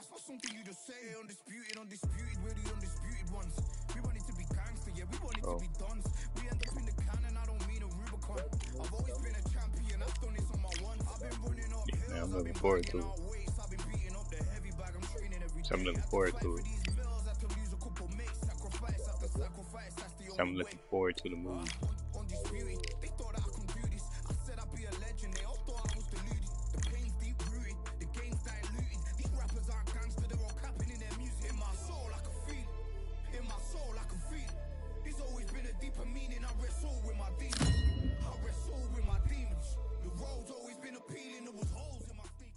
That's not something you just say. Undisputed, we're the undisputed ones. We want it to be gangster, yeah, we want it to be dons. We end up in the can and I don't mean a Rubicon. I've always been a champion, I've done this on my one. I've been running up hills, I'm looking forward to it. I've been beating up the heavy bag, I'm training every day. So I'm looking forward to it. So I'm looking forward to the movie. Undisputed, they thought that I could do this. I said I'd be a legend, they all thought I was deluded. The pain's deep rooted, the game's diluted. These rappers aren't gangster, they're all capping in their music. In my soul I can feel it, in my soul I can feel it. There's always been a deeper meaning, I wrestle with my demons. I wrestle with my demons. The road's always been appealing, there was holes in my sneakers.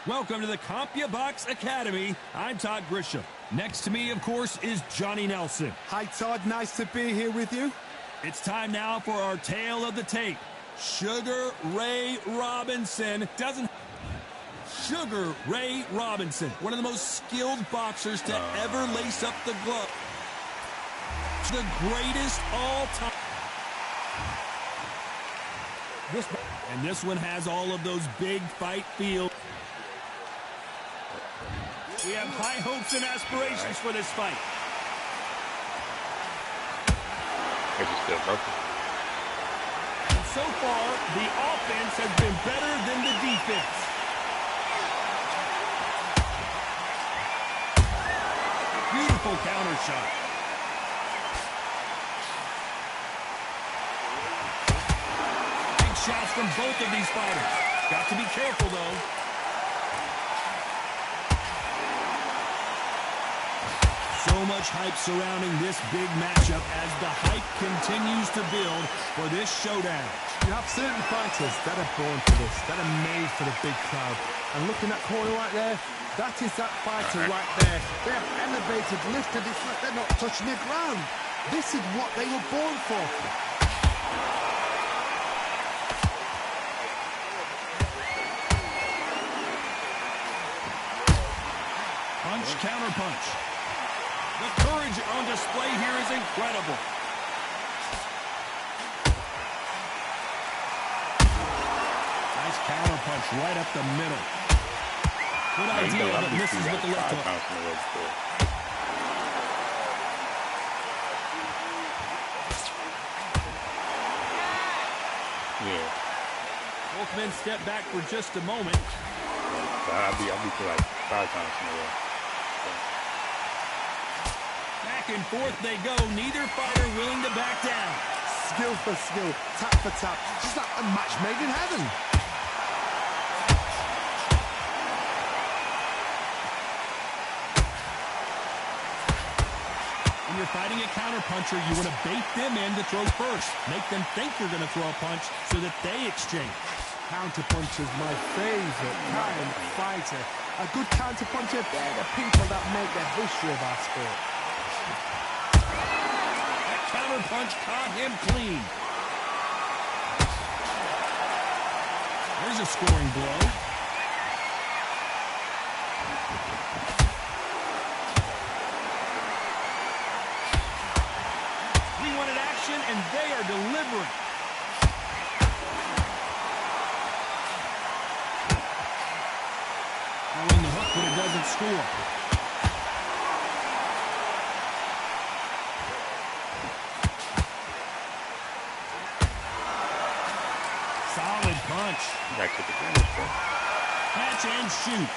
Welcome to the CompuBox Academy. I'm Todd Grisham. Next to me, of course, is Johnny Nelson. Hi, Todd. Nice to be here with you. It's time now for our tale of the tape. Sugar Ray Robinson, one of the most skilled boxers to ever lace up the glove. The greatest all time. And this one has all of those big fight feels. We have high hopes and aspirations for this fight. And so far, the offense has been better than the defense. Beautiful counter shot. Big shots from both of these fighters. Got to be careful, though. So much hype surrounding this big matchup as the hype continues to build for this showdown. You have certain fighters that are born for this, that are made for the big crowd. And looking at that corner right there, that is that fighter right there. They have elevated, lifted, it's like they're not touching the ground. This is what they were born for. Punch, counter punch. The courage on display here is incredible. Nice counter punch right up the middle. Good idea, but misses with the left hook. Yeah. Both men step back for just a moment. I'll be for like 5 times in a row. Back and forth they go, neither fighter willing to back down. Skill for skill, tap for tap, just like a match made in heaven. When you're fighting a counterpuncher, you want to bait them in to throw first. Make them think you're going to throw a punch so that they exchange. Counterpuncher is my favorite kind of fighter. A good counterpuncher, they're the people that make the history of our sport. Counter punch caught him clean. There's a scoring blow. We wanted action, and they are delivering. Throwing the hook, but it doesn't score. Solid punch. Back to the finish, bro. Catch and shoot.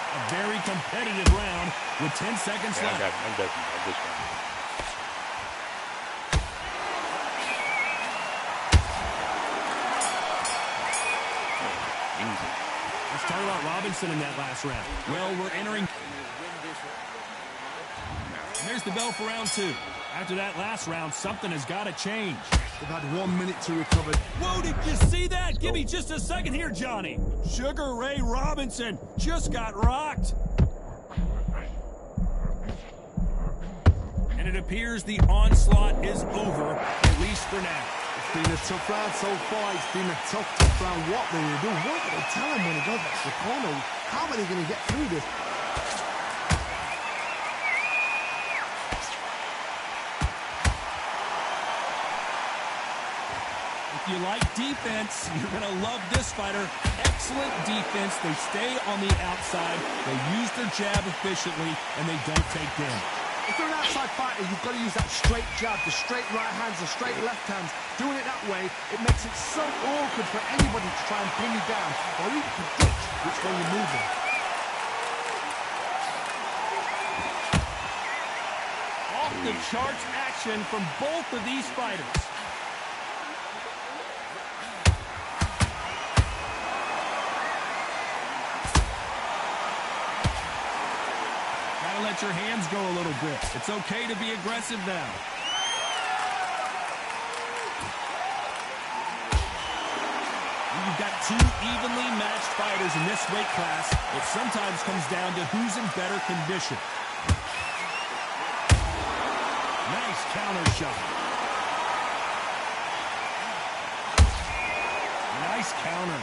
A very competitive round with 10 seconds left. I'm definitely at this one. Easy. Let's talk about Robinson in that last round. Well, we're entering. And there's the bell for round 2. After that last round, something has got to change. They've had 1 minute to recover. Whoa, did you see that? Give me just a second here, Johnny. Sugar Ray Robinson just got rocked. And it appears the onslaught is over, at least for now. It's been a tough round so far. It's been a tough round, what they're going to do. What do they tell him when he goes back to the corner? How are they going to get through this? If you like defense, you're going to love this fighter. Excellent defense. They stay on the outside. They use their jab efficiently, and they don't take damage. If you're an outside fighter, you've got to use that straight jab, the straight right hands, the straight left hands. Doing it that way, it makes it so awkward for anybody to try and pin you down or even predict which way you're moving. Off the charts action from both of these fighters. Let your hands go a little bit. It's okay to be aggressive now. You've got two evenly matched fighters in this weight class. It sometimes comes down to who's in better condition. Nice counter shot. Nice counter.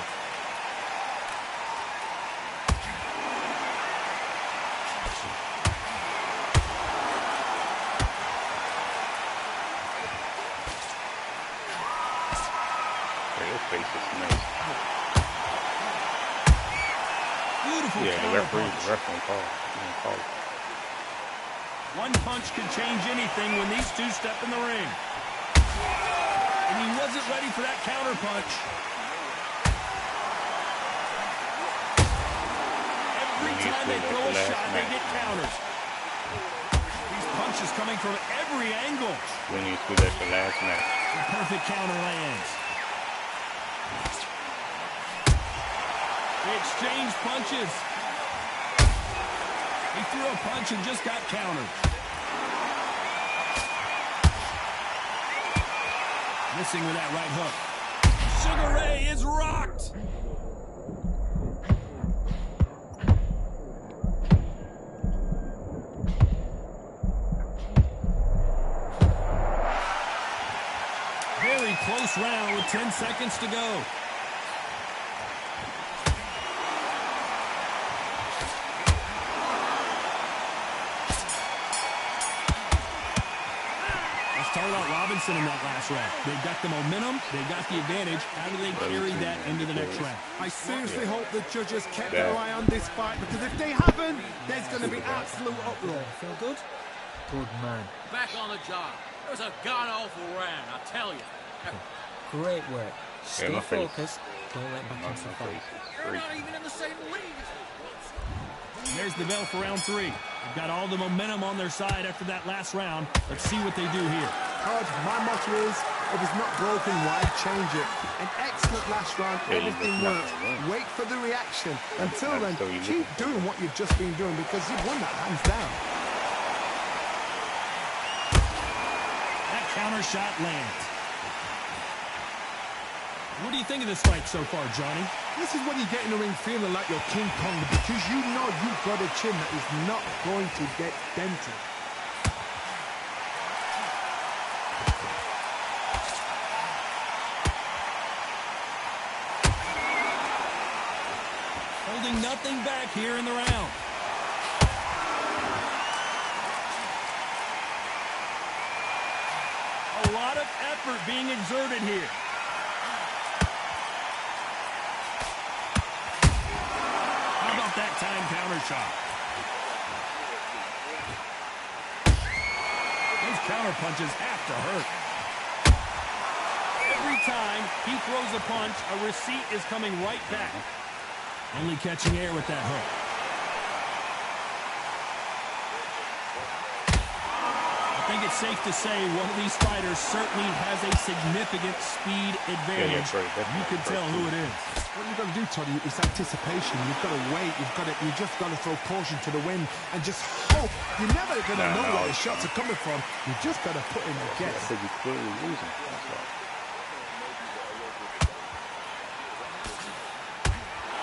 Beautiful referee call. One punch could change anything when these two step in the ring. And he wasn't ready for that counter punch. Every time they throw a shot, they get counters. These punches coming from every angle. We need to do that for last match. The perfect counter lands. They exchanged punches. He threw a punch and just got countered. Missing with that right hook. Sugar Ray is rocked. Very close round with 10 seconds to go. Robinson in that last round. They've got the momentum. They've got the advantage. How do they carry that into the next round? I seriously hope the judges kept their eye on this fight, because if they haven't, there's going to be absolute uproar. Feel good? Good man. Back on the job. It was a god-awful round, I tell you. Great work. Stay focused. Don't let back into the fight. They're not even in the same league. There's the bell for round 3. They've got all the momentum on their side after that last round. Let's see what they do here. Todd, my motto is, if it's not broken, why change it? An excellent last round, everything worked. Wait for the reaction. Until then, keep doing what you've just been doing, because you've won that hands down. That counter shot lands. What do you think of this fight so far, Johnny? This is when you get in the ring feeling like you're King Kong, because you know you've got a chin that is not going to get dented. Holding nothing back here in the round. A lot of effort being exerted here. That time counter shot. Those counter punches have to hurt. Every time he throws a punch, a receipt is coming right back. Only catching air with that hook. I think it's safe to say one of these fighters certainly has a significant speed advantage. You can tell who it is. What you've got to do, Toddy, is anticipation. You've got to wait. You just got to throw caution to the wind and just hope. You're never going to know where the shots are coming from. You just got to put in the guess. I think you're clearly losing.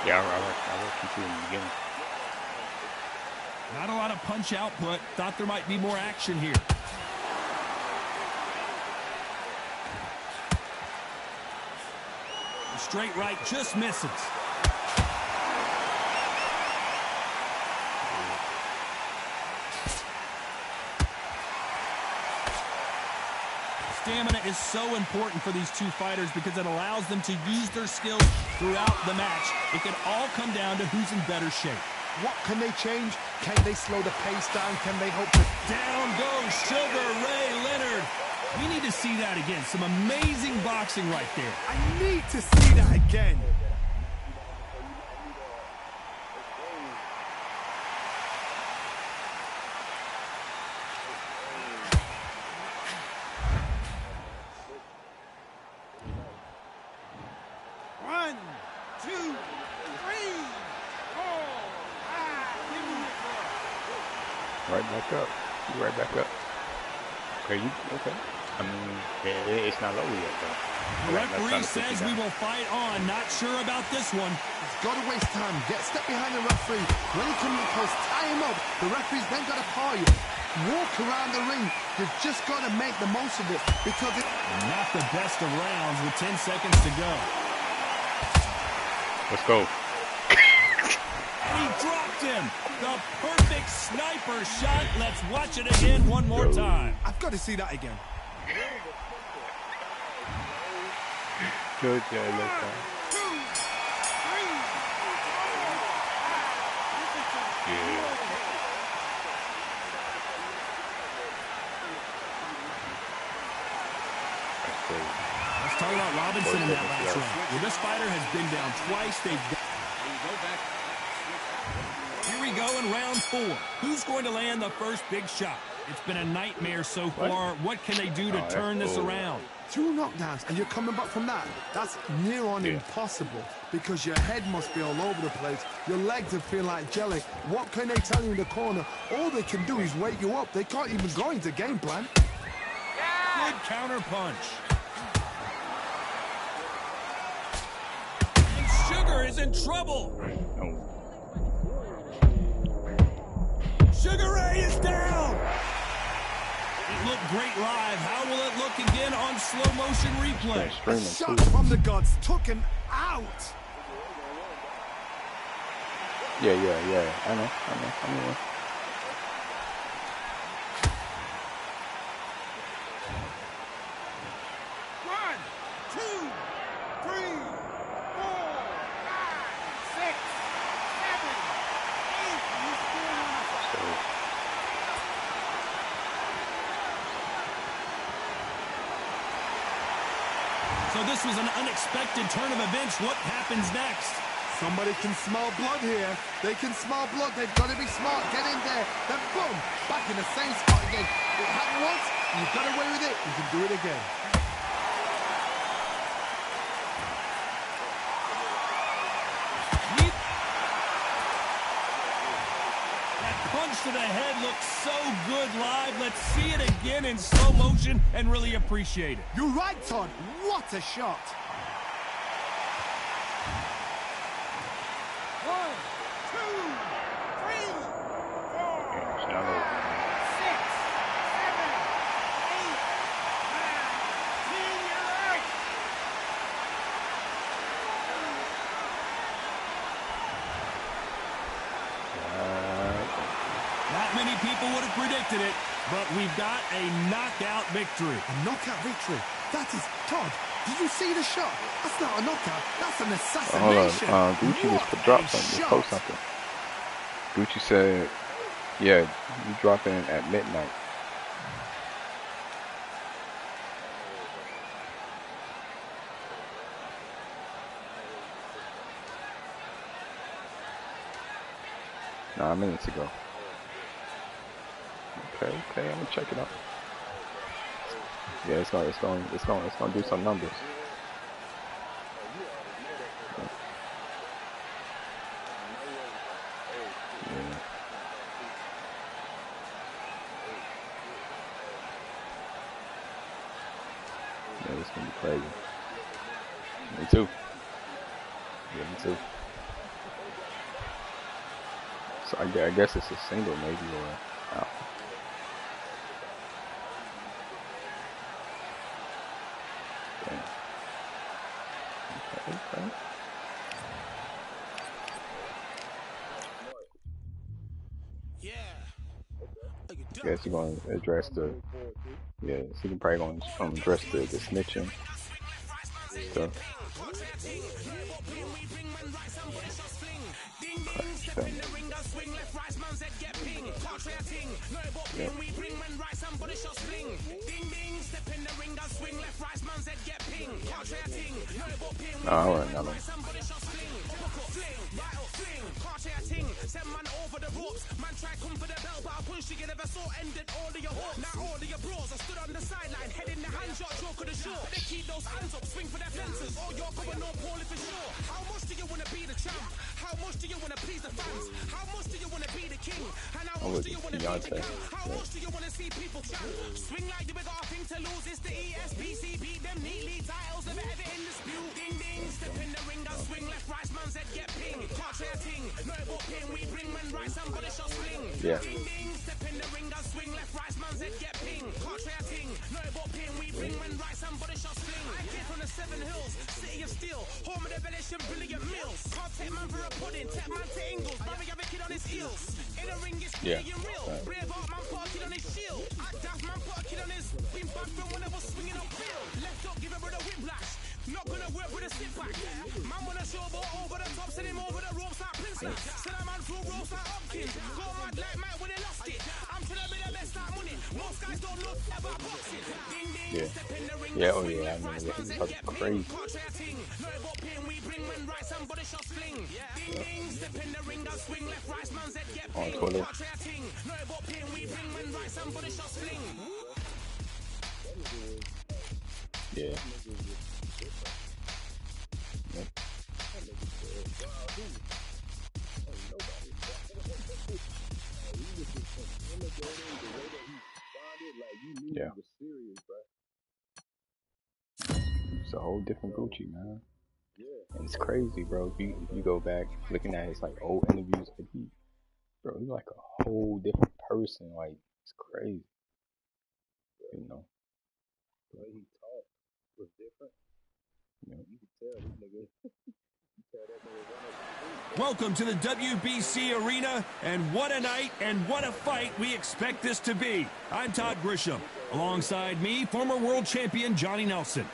Yeah, I like you in the beginning. Not a lot of punch output. Thought there might be more action here. Straight right just misses. Stamina is so important for these two fighters because it allows them to use their skills throughout the match. It can all come down to who's in better shape. What can they change? Can they slow the pace down? Can they hope to... Down goes Sugar Ray Leonard. We need to see that again. Some amazing boxing right there. I need to see that again. One, two, three, four, five. Give me it, bro. Right back up. You right back up. Okay, you okay? I mean, it's not over yet, though. The referee says we will fight on. Not sure about this one. He's got to waste time. Get a step behind the referee. When he comes in close, tie him up. The referee's then got to paw you. Walk around the ring. You've just got to make the most of it because it... Not the best of rounds with 10 seconds to go. Let's go. And he dropped him. The perfect sniper shot. Let's watch it again one more time. I've got to see that again. Good job, let's go. Yeah. That's crazy. Let's talk about Robinson in that last round. Well, this fighter has been down twice. Here we go in round 4. Who's going to land the first big shot? It's been a nightmare so far. What can they do to turn this around? 2 knockdowns and you're coming back from that. That's near on impossible because your head must be all over the place. Your legs will feel like jelly. What can they tell you in the corner? All they can do is wake you up. They can't even go into game plan. Good counter punch. And Sugar is in trouble. Sugar Ray is down. It looked great live. How will it look again on slow motion replay? A shot from the gods took him out. Yeah. I know. One, two, three, four, five, 6, 7, 8. He's still on the So this was an unexpected turn of events. What happens next? Somebody can smell blood here. They can smell blood. They've got to be smart. Get in there. Then boom, back in the same spot again. It happened once. You got away with it. You can do it again. That punch to the head looks so good live. Let's see it again in slow motion and really appreciate it. You're right, Todd. What a shot. 1, 2, 3, 4, It's not over. 6, 7, 8, 9, 10. You're right. Not many people would have predicted it, but we've got a knockout victory. A knockout victory. That is, Todd, did you see the shot? That's not a knockout. That's an assassination. Hold on. Gucci What just dropped a something. Just shot. post something. Gucci said, yeah, you dropping at midnight. Nine minutes ago. Okay, I'm gonna check it out. Yeah, it's gonna do some numbers. Yeah. Yeah, this gonna be crazy. Me too. Yeah, me too. So I guess it's a single maybe or out. Damn. Okay. Guess you're gonna address the. Yeah, so you're probably gonna address the snitching stuff. Yep. No, I want another one. Send man over the ropes. Man try come for the belt, but I punch you never saw ended all of your hopes. Now all of your bros are stood on the sideline, head in the hand shot, joke of the show. They keep those hands up, swing for their fences. Oh, you're going no poorly for sure. How much do you wanna be the champ? How much do you wanna please the fans? How much do you wanna be the king? And how much do you wanna be the king? How much do you wanna see people chant? Swing like you got a thing to lose. It's the ESBC, beat them neatly. Titles never ever in dispute. Ding ding, step in the ring, and swing left, right, man's head get ping. Can't try a thing, no about ping. We bring men right, somebody shot swing. Yeah. Ding ding, step in the ring, and swing left, right, man's head get ping. Can't try a thing, no about ping. We bring men right, somebody shot swing. I came from the 7 Hills, city of steel, home of the village and brilliant meals. Can't take man for a pudding, take man to Ingles. Barry have a kid on his heels. In the ring is being real. Brave out man put a kid on his shield. At Daft man put a kid on his. Been back from when I was swinging up field. Left up, give a brother whiplash. Not gonna work with a sit back. Man wanna show ball over the top, send him over the ropes like Princess. Send a man through ropes like Hopkins. Go mad like Mike when he lost it. I'm trying to be the best like money. Most guys don't know about boxing. Ding ding, step in the ring. Yeah, oh yeah, I know. This is crazy. No about pin, we bring men right, somebody shot sling. Ding ding, step in the ring, and swing left, right, man's head get ping. No about pin, we bring men right, somebody shot sling. Yeah. Yep. Yeah. It's a whole different Gucci, man. And it's crazy, bro. If you go back looking at his like old interviews, like he's like a whole different person. Like it's crazy, you know. The way he talked was different. Yeah. You could tell this nigga. Welcome to the WBC Arena, and what a night and what a fight we expect this to be. I'm Todd Grisham. Alongside me, former world champion Johnny Nelson.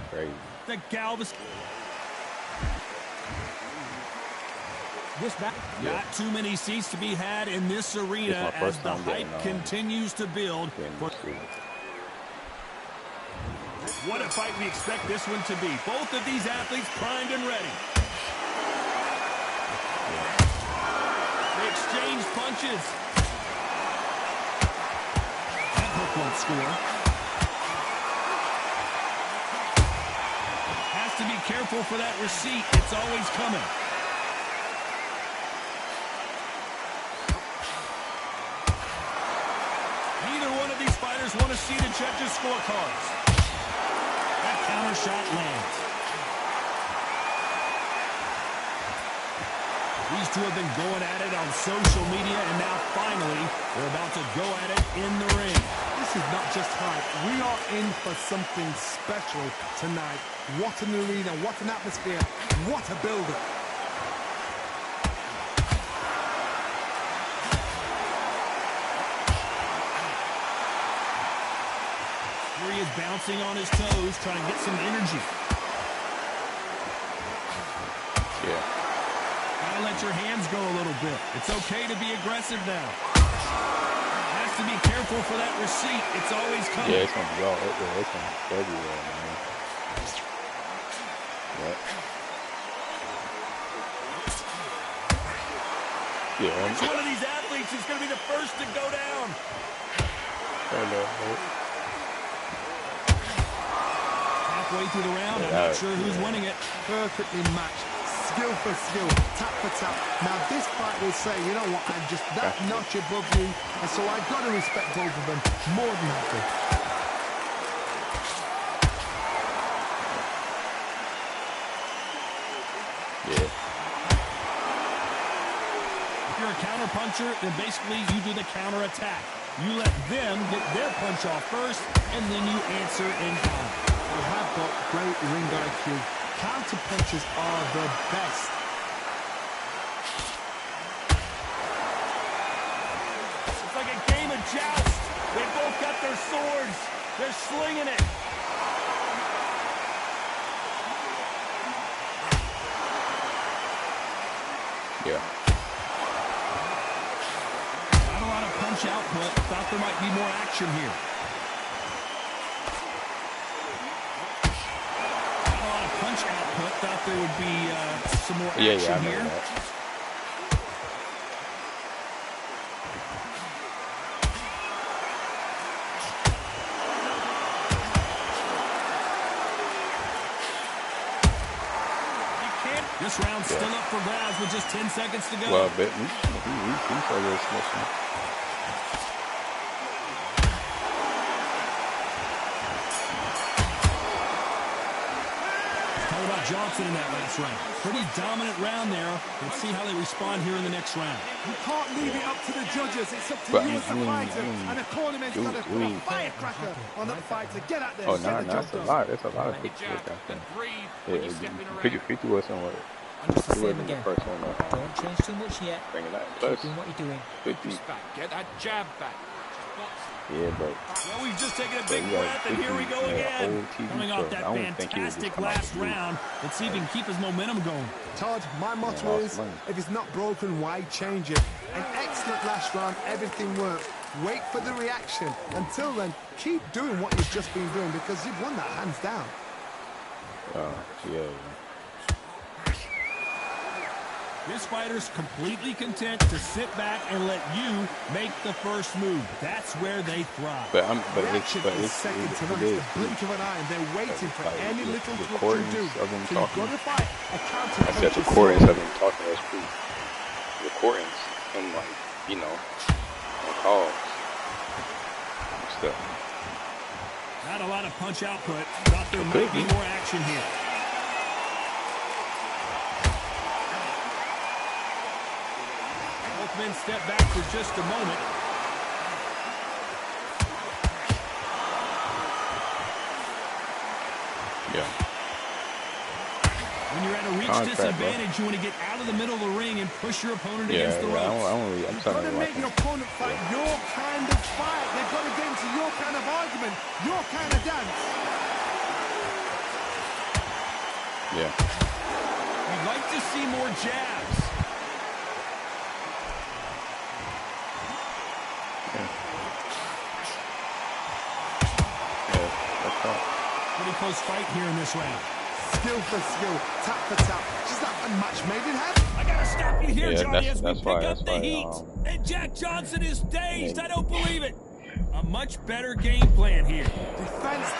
Crazy. The Galveston. This back. Not too many seats to be had in this arena as the hype continues to build. What a fight we expect this one to be. Both of these athletes primed and ready. They exchange punches. That hook won't score. Has to be careful for that receipt. It's always coming. Neither one of these fighters want to see the judges' scorecards. That counter shot lands. These two have been going at it on social media, and now finally they're about to go at it in the ring. This is not just hype. We are in for something special tonight. What an arena, what an atmosphere, what a build-up. He is bouncing on his toes, trying to get some energy. Yeah. Gotta let your hands go a little bit. It's okay to be aggressive now. Has to be careful for that receipt. It's always coming. Yeah, it's gonna be all it's gonna be everywhere, man. Yep. Yeah. Which one of these athletes is gonna be the first to go down? Halfway through the round, I'm not sure who's winning it. Perfectly matched, skill for skill, tap for tap. Now this fight will say, you know what, I'm just that notch above you, and so I've got to respect both of them more than happy. Yeah. If you're a counter puncher, then basically you do the counter attack. You let them get their punch off first, and then you answer in kind. They have got great ring IQ. Counter punches are the best. It's like a game of joust. They both got their swords. They're slinging it. Yeah. Not a lot of punch output. Thought there might be more action here. Not a lot of punch output. Thought there would be some more action here. This round's still up for grabs with just 10 seconds to go. Well, but he's a little smushy. Talk about Johnson in that last round. Pretty dominant round there. Let's see how they respond here in the next round. You can't leave it up to the judges. It's up to you as the fighter. And the cornerman's got to put a firecracker on that fight to get out there. Oh, no, that's a lot. That's a lot of 50 with that thing. Yeah, 50 was somewhat. And it's the same again. Don't change too much yet. Bring it out. Keep doing what you're doing. 50. Get that jab back. Yeah, but well, we've just taken a big breath, and here we go again. Coming off that fantastic last round, let's see if he can keep his momentum going. Todd, my motto is, if it's not broken, why change it? An excellent last round, everything worked. Wait for the reaction. Until then, keep doing what you've just been doing because you've won that hands down. Yeah. This fighter's completely content to sit back and let you make the first move. That's where they thrive. But it's second to none. It's the blink of an eye, and they're waiting for any little twitch to do. So you've got to fight a counter. I said recordings of him talking. That's true. Recordings and on calls and stuff. Not a lot of punch output. Thought there might be more action here. Both men step back for just a moment. Yeah. When you're at a reach disadvantage, you want to get out of the middle of the ring and push your opponent against the ropes. You've got to make your opponent fight your kind of fight. They've got to get into your kind of argument, your kind of dance. Yeah. You'd like to see more jabs. Pretty close fight here in this round. Skill for skill, tap for tap. Just like a match made in heaven. I gotta stop you here, Johnny, as we pick why, up the heat. And Jack Johnson is dazed. I don't believe it. A much better game plan here. Defense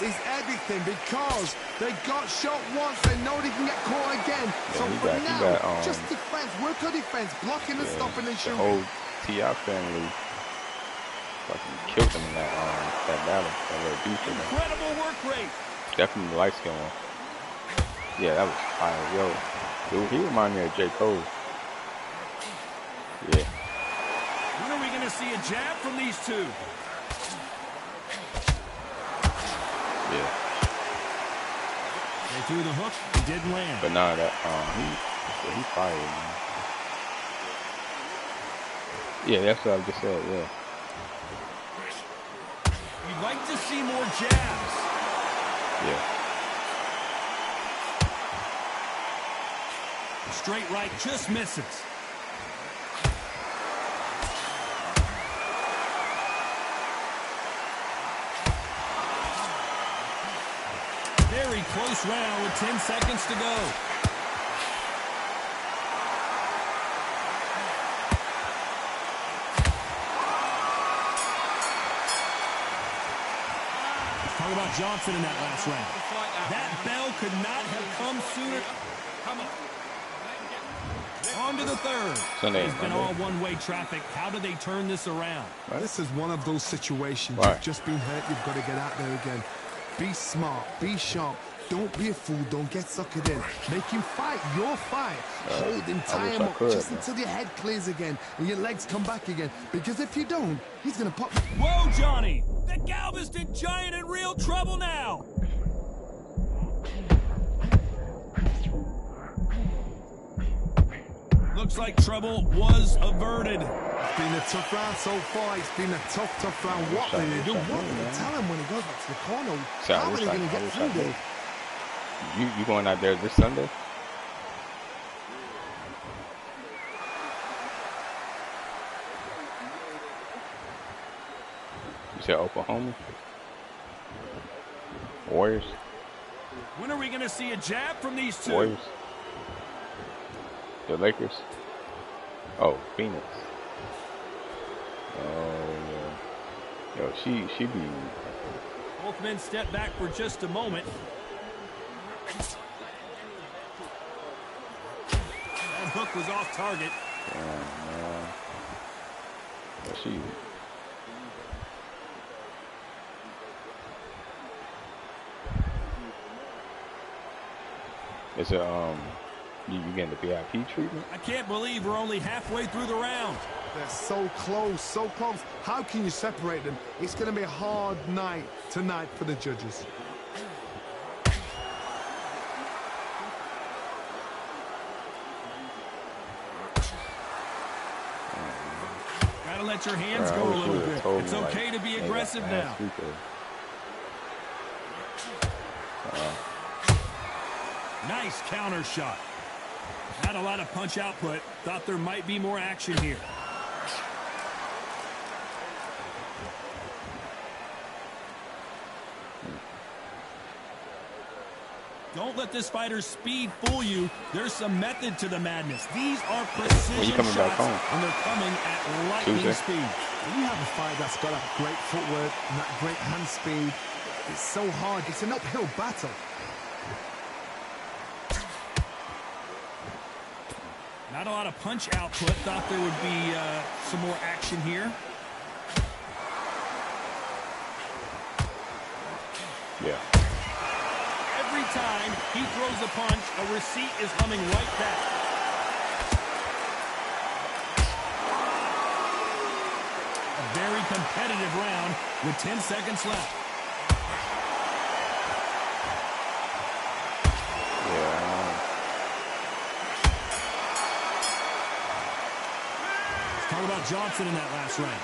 is everything because they got shot once. They know they can get caught again. So for now, just defense. Work on defense, blocking and stopping and shooting. The whole T.I. family fucking killed him in that battle. Incredible work rate. Definitely the light skin one. Yeah, that was fire. Yo, dude, he reminded me of J. Cole. Yeah. When are we going to see a jab from these two? Yeah. They threw the hook. He didn't land. But nah, that he fired, man. Yeah, that's what I just said. Yeah. You'd like to see more jabs. Yeah. Straight right just misses. Very close round with 10 seconds to go. Talk about Johnson in that last round. That bell could not have come sooner. Come on. On to the third. It's been all one-way traffic. How do they turn this around? This is one of those situations. You've just been hurt. You've got to get out there again. Be smart. Be sharp. Don't be a fool. Don't get suckered in. Make him fight your fight. Hold him, tie him up just until your head clears again and your legs come back again. Because if you don't, he's going to pop. Whoa, Johnny! The Galveston Giant in real trouble now! Looks like trouble was averted. It's been a tough round so far. It's been a tough round. What will they do? What will they tell him when he goes back to the corner? How are they going to get through this? You going out there this Sunday? You said Oklahoma? Warriors? When are we going to see a jab from these two? Warriors? The Lakers? Oh, Phoenix. Oh, yeah. Yo, she be... Both men step back for just a moment. That hook was off target. Damn, man. Yo, she... Is it, you getting the VIP treatment? I can't believe we're only halfway through the round. They're so close, so close. How can you separate them? It's going to be a hard night tonight for the judges. Gotta let your hands go a little bit. It's okay to be aggressive now. Nice counter shot. Not a lot of punch output. Thought there might be more action here. Don't let this fighter's speed fool you. There's some method to the madness. These are precision shots, and they're coming at lightning speed. When you have a fight that's got that great footwork and that great hand speed, it's so hard. It's an uphill battle. Not a lot of punch output. Thought there would be some more action here. Yeah. Every time he throws a punch, a receipt is coming right back. A very competitive round with 10 seconds left. Talk about Johnson in that last round.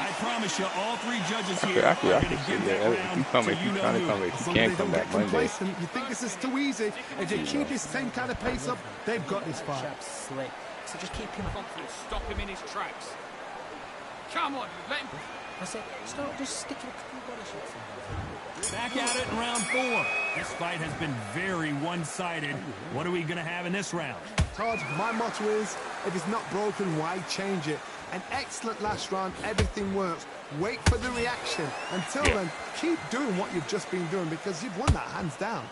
I promise you, all three judges here are going to give that round to you-know-who. If you can't come back Monday. You think this is too easy? If they keep this same kind of pace up, they've got this fight. Slick. So just keep him confident. Stop him in his tracks. Come on, let him. I said, just stick a couple of body shots in. Back at it in round 4. This fight has been very one-sided. What are we going to have in this round? Todd, my motto is, if it's not broken, why change it? An excellent last round, everything works. Wait for the reaction. Until then, keep doing what you've just been doing because you've won that hands down.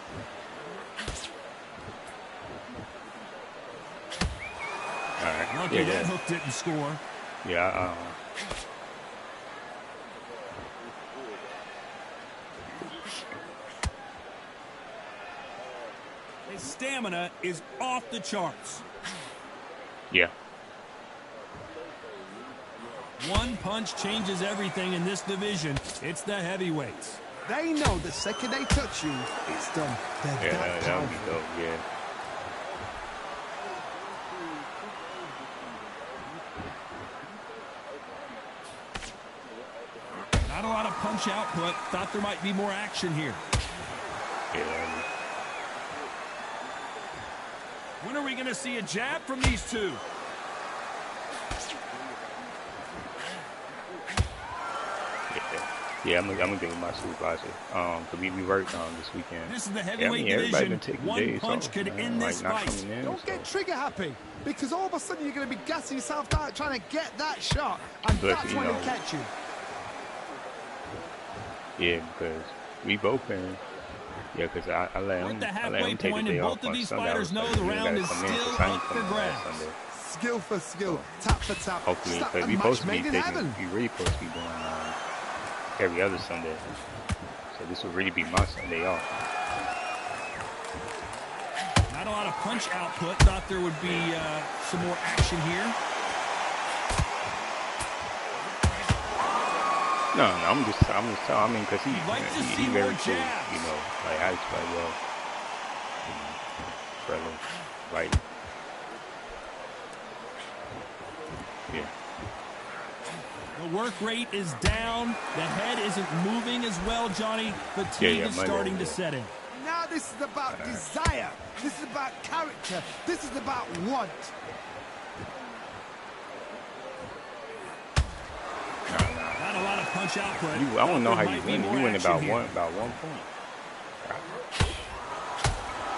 All right. Lucky that hook didn't score. Yeah, His stamina is off the charts. Yeah. One punch changes everything in this division. It's the heavyweights. They know the second they touch you, it's done. They're that would be dope, yeah. Not a lot of punch output. Thought there might be more action here. Yeah. When are we going to see a jab from these two? Yeah, I'm gonna give him my supervisor. Cause we worked this weekend. This is the heavyweight division. One punch off, could end this fight. Don't get trigger happy, because all of a sudden you're going to be gassing yourself out trying to get that shot, and that's when they catch you. Yeah, because we both been. Yeah, because I let him. At the I let halfway him take point, the day and off both of on these Sunday. fighters know the round is still up for grabs. Skill for skill, tap for tap. Hopefully, because we supposed to be taking. We really supposed to be doing every other Sunday. So this will really be my Sunday off. Not a lot of punch output. Thought there would be some more action here. No, I'm just telling. I mean, because he very cool, jabs. you know. Like I just like, well, friendly, right. Yeah. The work rate is down. The head isn't moving as well, Johnny. Fatigue is starting to set in. Now this is about desire. This is about character. This is about want. Not a lot of punch output. I don't know how you win. You win about one point.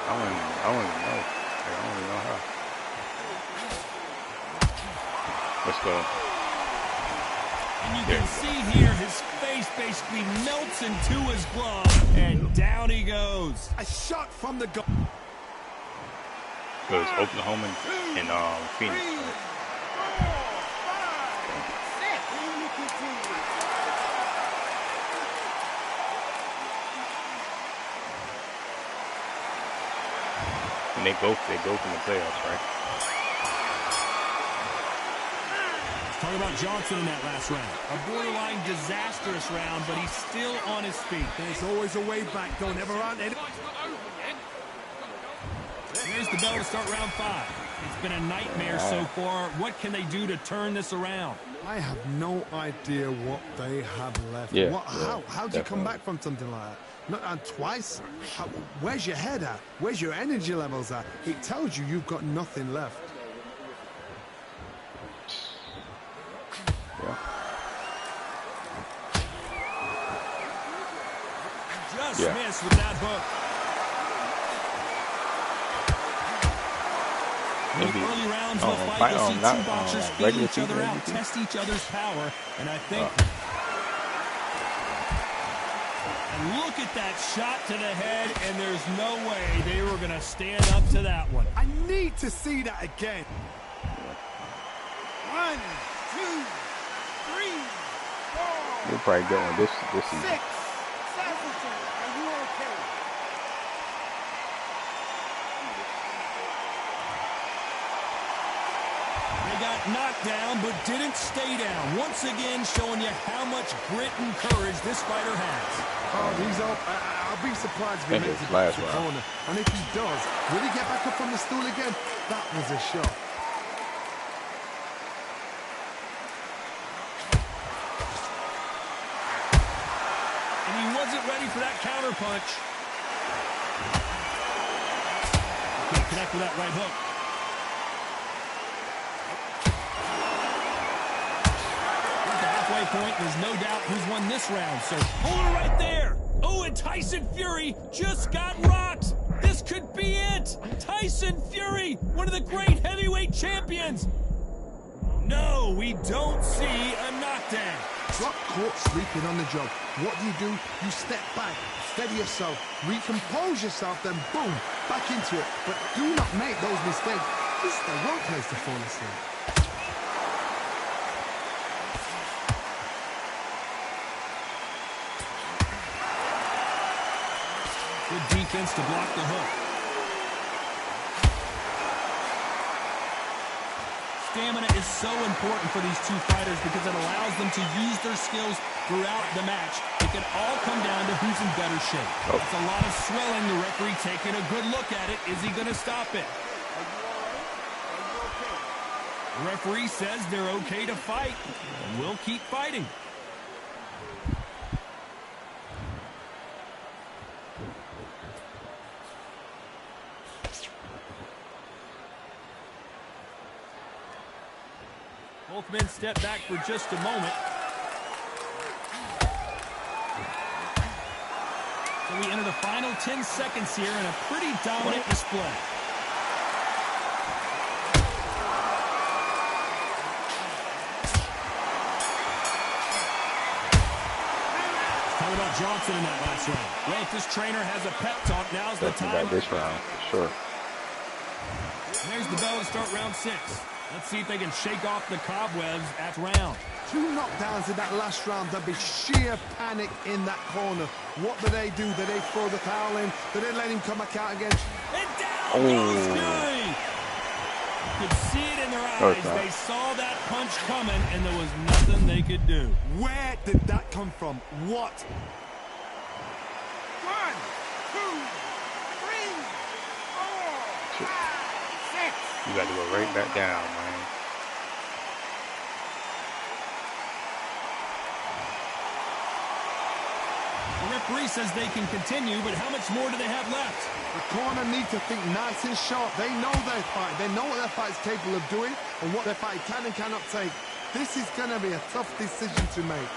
I don't even know. I don't even know how. Let's go. And you can see here his face basically melts into his glove, and down he goes. A shot from the goal. Because Oklahoma and Phoenix. Right? And they go from the playoffs, right? Talk about Johnson in that last round. A borderline disastrous round, but he's still on his feet. There's always a way back. Don't ever run it. There's the bell to start round 5. It's been a nightmare so far. What can they do to turn this around? I have no idea what they have left. Yeah, How do you come back from something like that? Not on twice. Where's your head at? Where's your energy levels at? It tells you you've got nothing left. Yeah. Just missed with that hook. In the early rounds of the fight, you'll see two boxers feel each other out, test each other's power, and I think... And look at that shot to the head, and there's no way they were going to stand up to that one. I need to see that again. 1, 2, 3, 4. We'll probably get one this season. 6. Are you okay? They got knocked down, but didn't stay down. Once again, showing you how much grit and courage this fighter has. Oh, he's up. I'll be surprised if he makes it back to the corner. And if he does, will he get back up on the stool again? That was a shot. And he wasn't ready for that counter punch. Can't connect with that right hook. Point. There's no doubt who's won this round, so hold it right there. Oh, and Tyson Fury just got rocked. This could be it. Tyson Fury, one of the great heavyweight champions. No, we don't see a knockdown. Drop caught sleeping on the job. What do? You step back, steady yourself, recompose yourself, then boom, back into it. But do not make those mistakes. This is the wrong place to fall asleep. Good defense to block the hook. Stamina is so important for these two fighters because it allows them to use their skills throughout the match. It can all come down to who's in better shape. That's a lot of swelling. The referee taking a good look at it. Is he going to stop it? The referee says they're okay to fight, and we'll keep fighting. Both men step back for just a moment. So we enter the final 10 seconds here in a pretty dominant display. Talk about Johnson in that last round. Well, if this trainer has a pep talk, now's the time. This round, for sure. There's the bell to start round 6. Let's see if they can shake off the cobwebs at round. 2 knockdowns in that last round. There'll be sheer panic in that corner. What do? Do they throw the towel in? Do they let him come back out again? And down goes Fury! You could see it in their eyes. They saw that punch coming, and there was nothing they could do. Where did that come from? What? 1, 2, 3, 4, 5, 6. You got to go right back down, man. referee says they can continue, but how much more do they have left? The corner need to think nice and sharp. They know their fight. They know what their fight is capable of doing and what their fight can and cannot take. This is going to be a tough decision to make.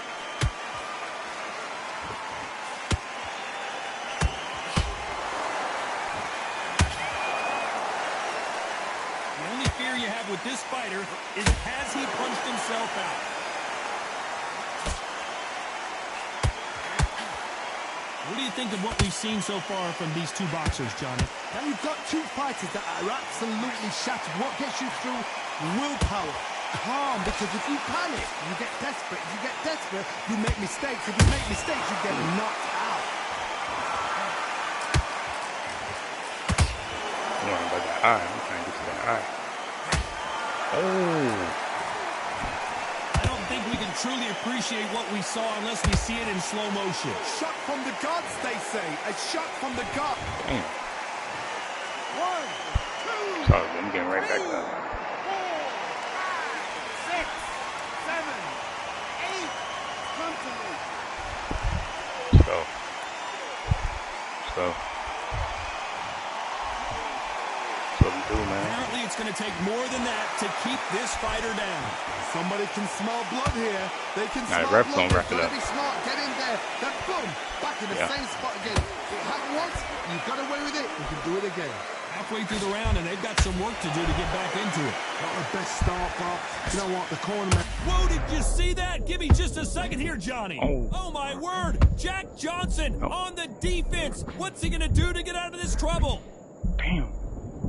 The only fear you have with this fighter is, has he punched himself out? What do you think of what we've seen so far from these two boxers, Johnny? Now you've got two fighters that are absolutely shattered. What gets you through? Willpower. Calm, because if you panic, you get desperate. If you get desperate, you make mistakes. If you make mistakes, you get knocked out. I'm worrying about that eye. I'm trying to get to that eye. Oh. I don't think we can truly appreciate what we saw unless we see it in slow motion. Shot from the guts, they say. A shot from the gut. Damn. 1, 2, So I'm getting right back up. 6, 7, 8. Come to me. So. That's what we do, man. Apparently it's going to take more than that to keep this fighter down. Somebody can smell blood here. They can smell ref blood. don't wrap it They've up. got to be smart. Get in there. Then boom. Back in the same spot again. It happened once. You got away with it. You can do it again. Halfway through the round, and they've got some work to do to get back into it. Not the best start, but you know what? The corner. Whoa, did you see that? Give me just a second here, Johnny. Oh my word. Jack Johnson on the defense. What's he going to do to get out of this trouble? Damn.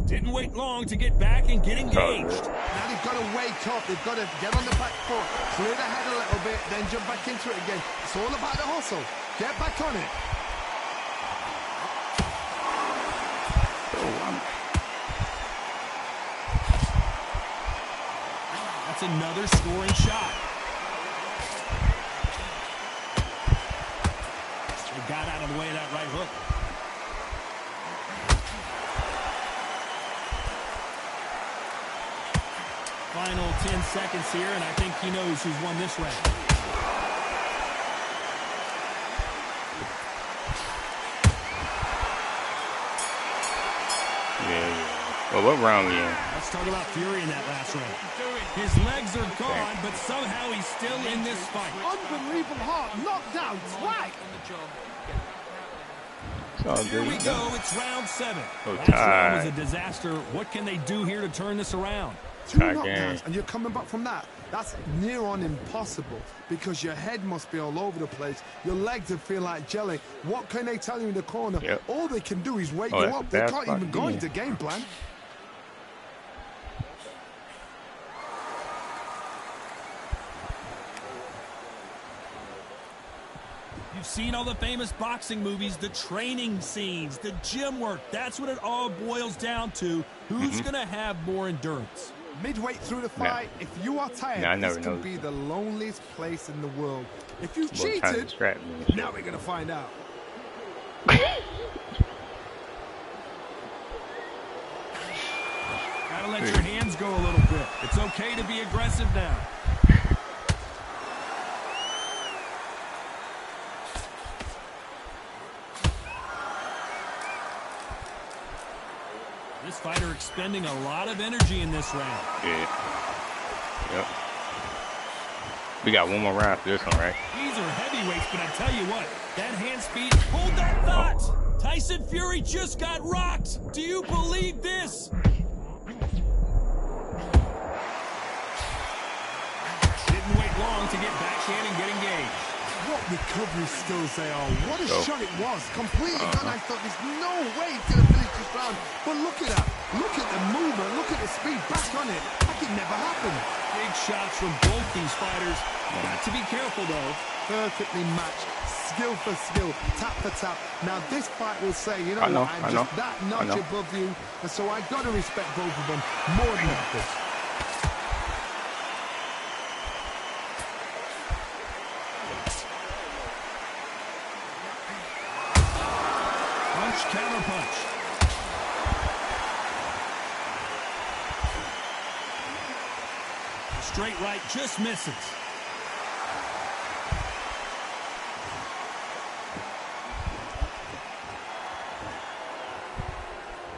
Didn't wait long to get back and get engaged. Now they've got to wake up. They've got to get on the back foot, clear the head a little bit, then jump back into it again. It's all about the hustle. Get back on it. That's another scoring shot. They got out of the way of that right hook. Final 10 seconds here, and I think he knows who's won this round. Yeah. Well, what round we in? Let's talk about Fury in that last round. His legs are gone, but somehow he's still in this fight. Unbelievable heart, knocked down twice. Here we go, it's round 7. Last round was a disaster. What can they do here to turn this around? 2 knockdowns, and you're coming back from that. That's near on impossible because your head must be all over the place. Your legs will feel like jelly. What can they tell you in the corner? Yep. All they can do is wake you up. They can't even go into game plan. You've seen all the famous boxing movies, the training scenes, the gym work. That's what it all boils down to. Who's going to have more endurance? Midway through the fight, if you are tired, this can be the loneliest place in the world. If you cheated, now we're going to find out. Gotta let your hands go a little bit. It's okay to be aggressive now. This fighter expending a lot of energy in this round. Yeah. Yep. We got one more round for this one, right? These are heavyweights, but I tell you what, that hand speed, hold that thought! Tyson Fury just got rocked! Do you believe this? Didn't wait long to get backhand and get engaged. What recovery skills they are. What a shot it was. Completely done. I thought there's no way he's going to finish this round. But look at that. Look at the movement. Look at the speed. Back on it. Like it never happened. Big shots from both these fighters. Got to be careful, though. Perfectly matched. Skill for skill. Tap for tap. Now, this fight will say, you know what, I'm just that notch above you. And so I got to respect both of them more than this. Counter punch. Straight right just misses.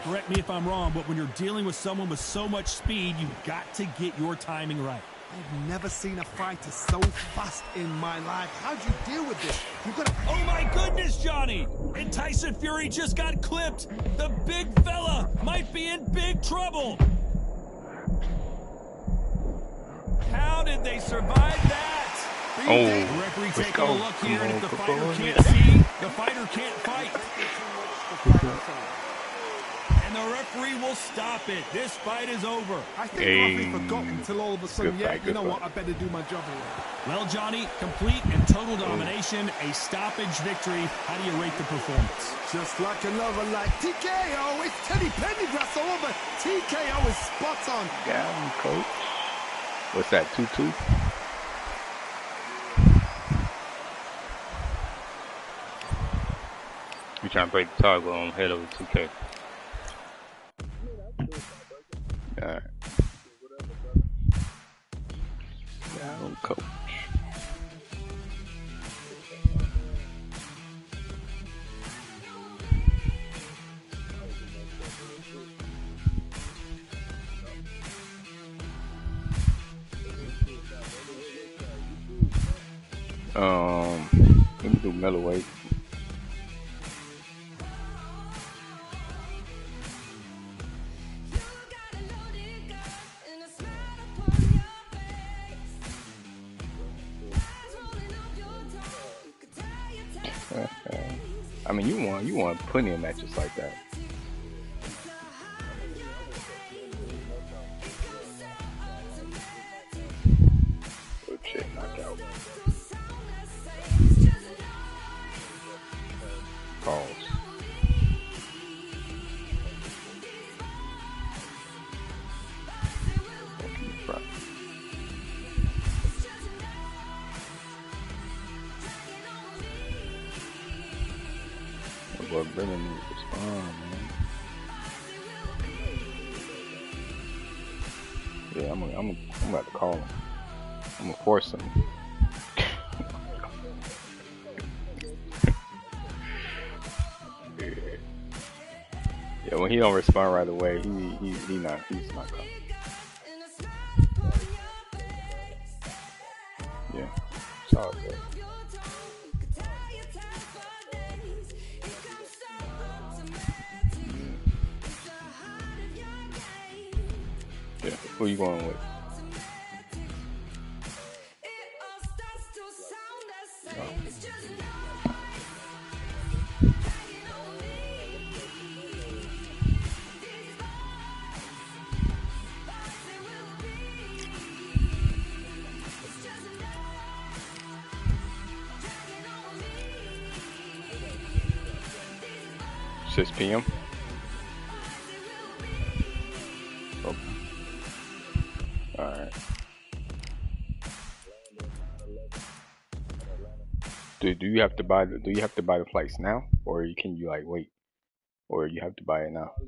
correct me if I'm wrong, but when you're dealing with someone with so much speed, you've got to get your timing right. I've never seen a fighter so fast in my life. How do you deal with this? You've got to... Oh my goodness, Johnny! And Tyson Fury just got clipped. The big fella might be in big trouble. How did they survive that? Oh, the referee taking go. a look here, and if the Come fighter on. can't see, the fighter can't fight. And the referee will stop it. This fight is over. I think the referee forgot until all of a sudden, Good fight, you know good what, fight. I better do my job here. Well, Johnny, complete and total domination, a stoppage victory. How do you rate the performance? Just like another, like TKO, it's Teddy Pendergrass all over. TKO is spot on. Got him, coach. What's that, 2-2? You trying to break the toggle on head over 2K. Alright. Got him, coach. Let me do middleweight. I mean, you won plenty of matches like that. Good shit, knockout. Pause. Boy, bringing me to respond, man. Yeah, I'm about to call him. I'm gonna force him. Yeah, when he don't respond right away, he's not coming. Yeah, it's all good. Yeah, who you going with? Oh. 6 p.m. Okay. Alright. Do you have to buy the flights now, or can you like wait, or you have to buy it now? The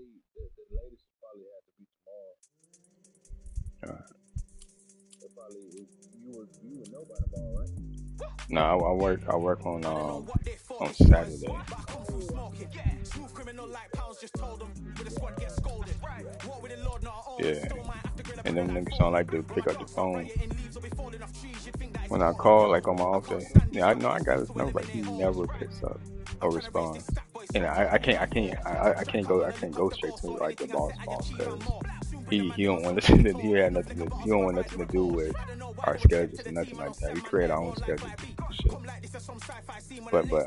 latest probably have to be tomorrow. Alright. You would know by tomorrow, right? No, I work on Saturday. Yeah. And them niggas don't like to pick up the phone when I call, like on my off day. Yeah, I know I got his number, but he never picks up or responds. And I can't go straight to like the boss because he don't want to, he don't want nothing to do with our schedules and nothing like that. We create our own schedule. Shit. But yeah.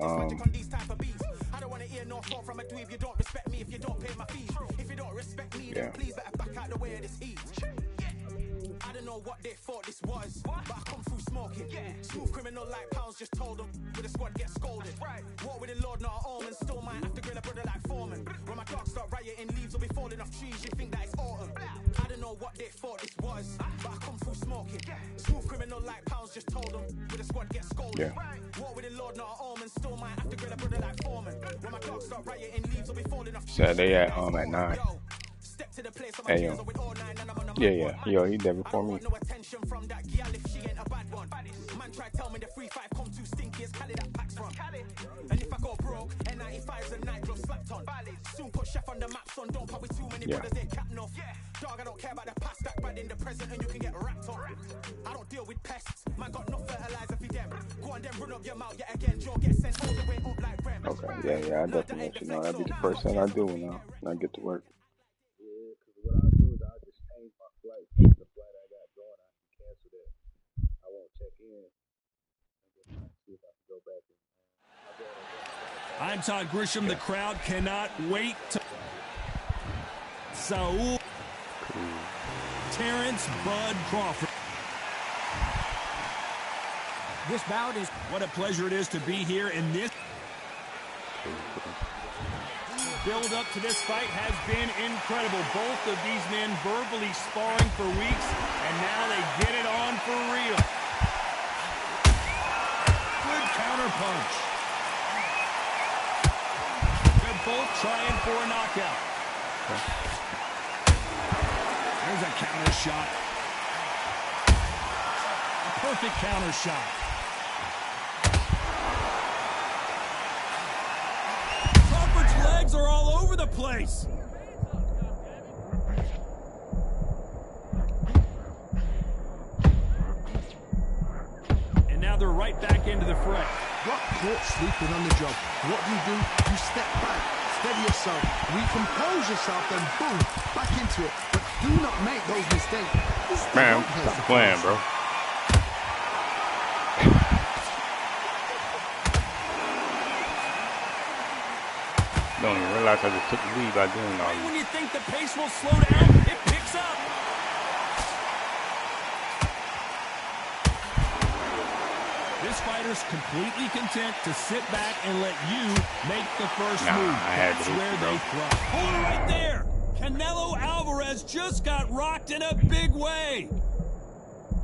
I don't know what they thought this was, but I come through smoking. Smooth criminal like pounds, just told them with a squad get scolded. Walk with the Lord, not an omen. Still might have to grill a brother like Foreman. When my dogs start rioting, leaves will be falling off trees. You think that it's autumn? I don't know what they thought this was, but I come through smoking. Smooth criminal like pounds, just told them with a squad get scolded. Walk with the Lord, not an omen. Still might have to grill a brother like Foreman. When my dogs start rioting, leaves will be falling off trees. Saturday at 9. Hey yo. Yeah. Yo, he there before me. No attention from that girl if she ain't a bad one. Man try tell me the 3-5 come too stinky as Cali that packs racks from. And if I go broke, N95's a nightclub slapped on. Soon put chef on the maps on. Don't pop with too many brothers, they cap enough. Dog, I don't care about the past, that bad in the present, and you can get wrapped up. I don't deal with pests, man got no fertilizer for them. Go on then run up your mouth yet again, Joe get sent all the way up like Rem. Okay, yeah, I definitely let you know. That'd be the first thing I do when I get to work. Yeah, because what I'll do is I'll just change my flight. The flight I got going, I can cancel that. I won't check in. And then see if I can go back in. I'm Todd Grisham. The crowd cannot wait to... Saul Terrence Bud Crawford. This bout is... What a pleasure it is to be here in this... Build up to this fight has been incredible. Both of these men verbally sparring for weeks, and now they get it on for real. Good counter punch. They're both trying for a knockout. There's a counter shot. A perfect counter shot. Crawford's legs are all over the place. And now they're right back into the fray. Got caught sleeping on the job. What do? You step back, steady yourself, recompose yourself, then boom, back into it. But do not make those mistakes. Man, stop playing, bro. Don't even realize I just took the lead by doing all this. When you think the pace will slow down, it picks up. This fighter's completely content to sit back and let you make the first move. That's where they thrive. Hold it right there. Canelo Alvarez just got rocked in a big way.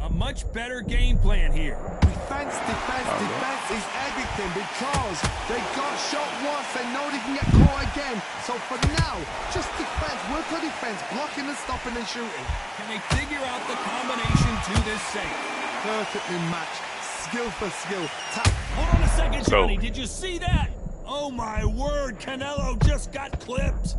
A much better game plan here. Defense is everything because they got shot once, they know they can get caught again. So for now, just defense, work on defense, blocking and stopping and shooting. Can they figure out the combination to this safe? Perfectly matched, skill for skill. Hold on a second, Johnny, did you see that? Oh my word, Canelo just got clipped.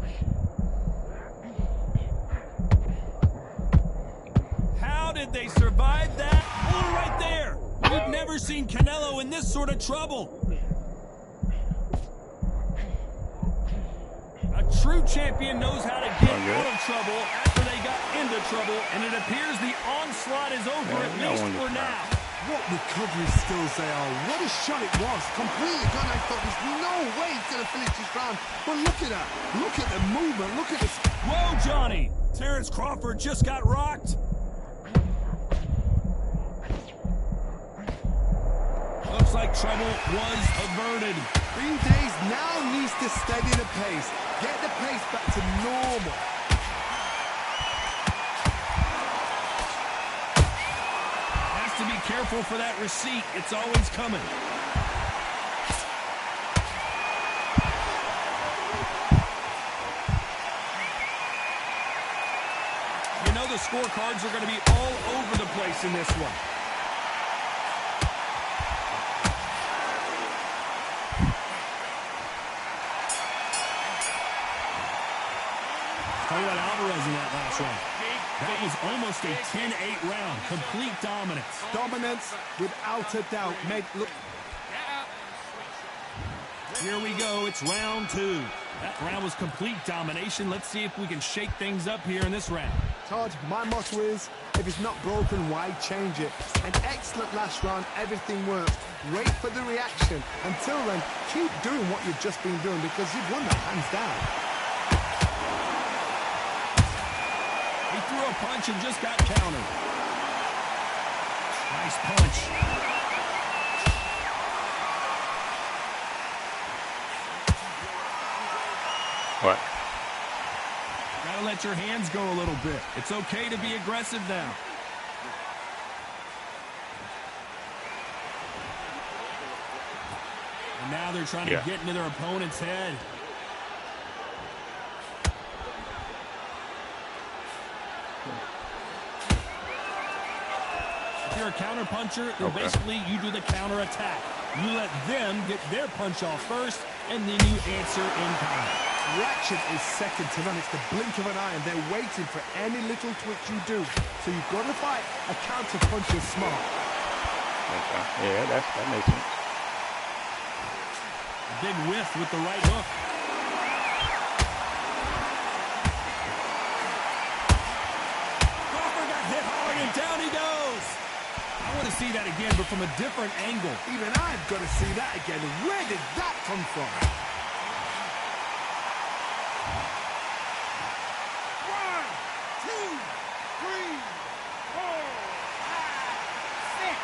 How did they survive that? Hold it right there. We've never seen Canelo in this sort of trouble. A true champion knows how to get out of trouble after they got into trouble, and it appears the onslaught is over, at least for now. What recovery skills they are. What a shot it was. Completely gone. I thought there's no way he's going to finish this round. But look at that. Look at the movement. Look at this. Whoa, Johnny. Terrence Crawford just got rocked. Looks like trouble was averted. Green Days now needs to steady the pace. Get the pace back to normal. Has to be careful for that receipt. It's always coming. You know the scorecards are going to be all over the place in this one. Talk about Alvarez in that last round. That was almost a 10-8 round. Complete dominance. Dominance, without a doubt. Look. Here we go. It's round two. That round was complete domination. Let's see if we can shake things up here in this round. Todd, my motto is, if it's not broken, why change it? An excellent last round. Everything worked. Wait for the reaction. Until then, keep doing what you've just been doing because you've won that hands down. Threw a punch and just got countered. Nice punch. What? Gotta let your hands go a little bit. It's okay to be aggressive now. And now they're trying to get into their opponent's head. If you're a counter puncher, then basically you do the counter attack. You let them get their punch off first, and then you answer in kind. Reaction is second to none. It's the blink of an eye, and they're waiting for any little twitch you do. So you've got to fight a counter puncher smart. Okay. Yeah, that makes sense. Big whiff with the right hook. Crawford got hit hard, and down he goes. I want to see that again, but from a different angle. Even I've got to see that again. Where did that come from? 1, 2, 3, 4, 5, 6.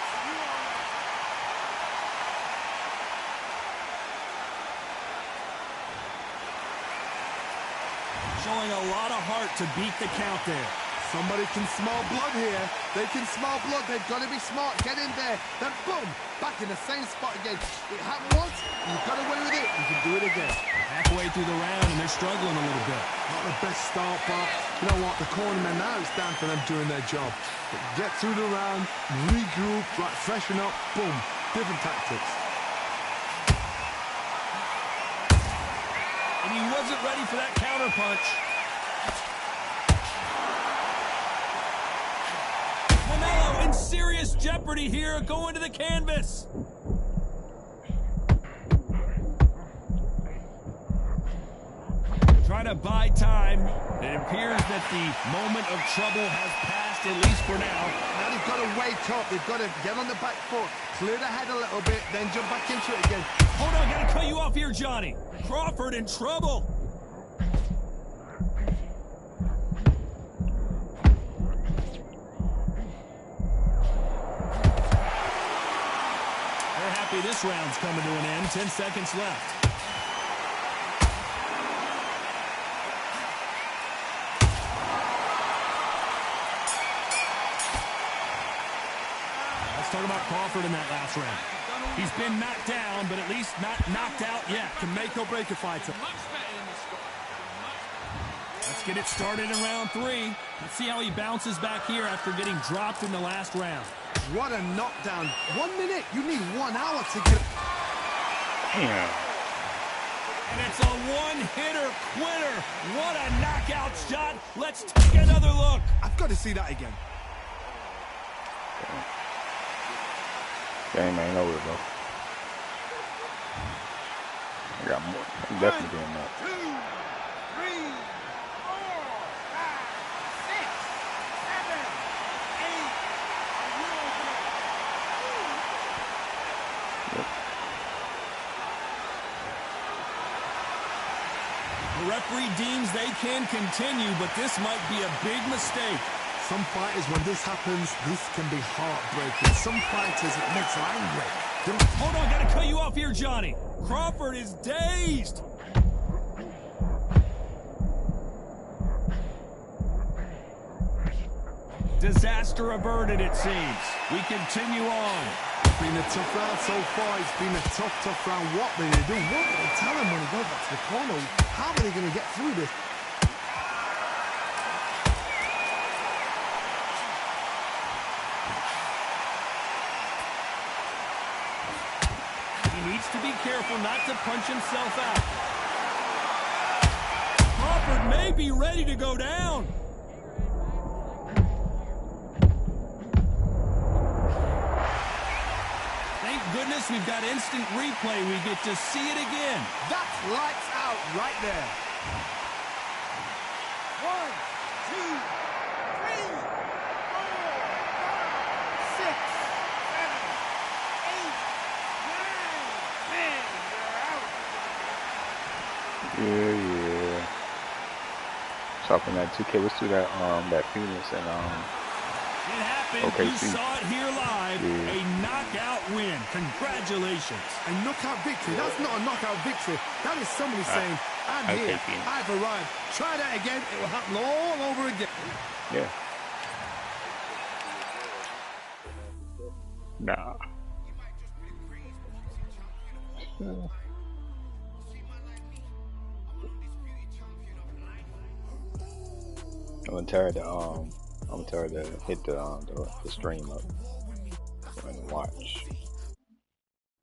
Showing a lot of heart to beat the count there. Somebody can smell blood here. They can smell blood. They've got to be smart. Get in there. Then boom, back in the same spot again. It happened once. You've got away with it. You can do it again. Halfway through the round, and they're struggling a little bit. Not the best start, but you know what? The cornermen now, it's down to them doing their job. But get through the round, regroup, right, freshen up, boom. Different tactics. And he wasn't ready for that counter punch. In serious jeopardy here, going to the canvas. Trying to buy time. It appears that the moment of trouble has passed, at least for now. Now they've got to wake up. They've got to get on the back foot, clear the head a little bit, then jump back into it again. Hold on, gotta cut you off here, Johnny. Crawford in trouble. This round's coming to an end. 10 seconds left. Let's talk about Crawford in that last round. He's been knocked down, but at least not knocked out yet. Can make or break a fighter. Let's get it started in round 3. Let's see how he bounces back here after getting dropped in the last round. What a knockdown. 1 minute. You need 1 hour to get... Damn. And it's a one-hitter quitter. What a knockout shot. Let's take another look. I've got to see that again. Game ain't over, bro. I got more. I'm definitely doing that. 1, 2, 3, 4, 5, 6, 7, 8. The referee deems they can continue, but this might be a big mistake. Some fighters, when this happens, this can be heartbreaking. Some fighters, it makes them angry. Hold on, gotta cut you off here, Johnny. Crawford is dazed. Disaster averted, it seems. We continue on. It's been a tough round so far. It's been a tough round. What are they going to do? What will they tell him when he goes back to the corner? How are they going to get through this? He needs to be careful not to punch himself out. Crawford may be ready to go down. Thank goodness we've got instant replay. We get to see it again. That's lights out right there. 1, 2, 3, 4, 5, 6, 7, 8, 9, 10. You're out. Yeah. Chopping that 2K. Let's do that Phoenix and It happened. Okay, You saw it here live. Yeah. A knockout win. Congratulations. A knockout victory. That's not a knockout victory. That is somebody saying, I'm here. I've arrived. Try that again. It will happen all over again. yeah. Nah. I'm gonna tell her to hit the stream up. Go and watch.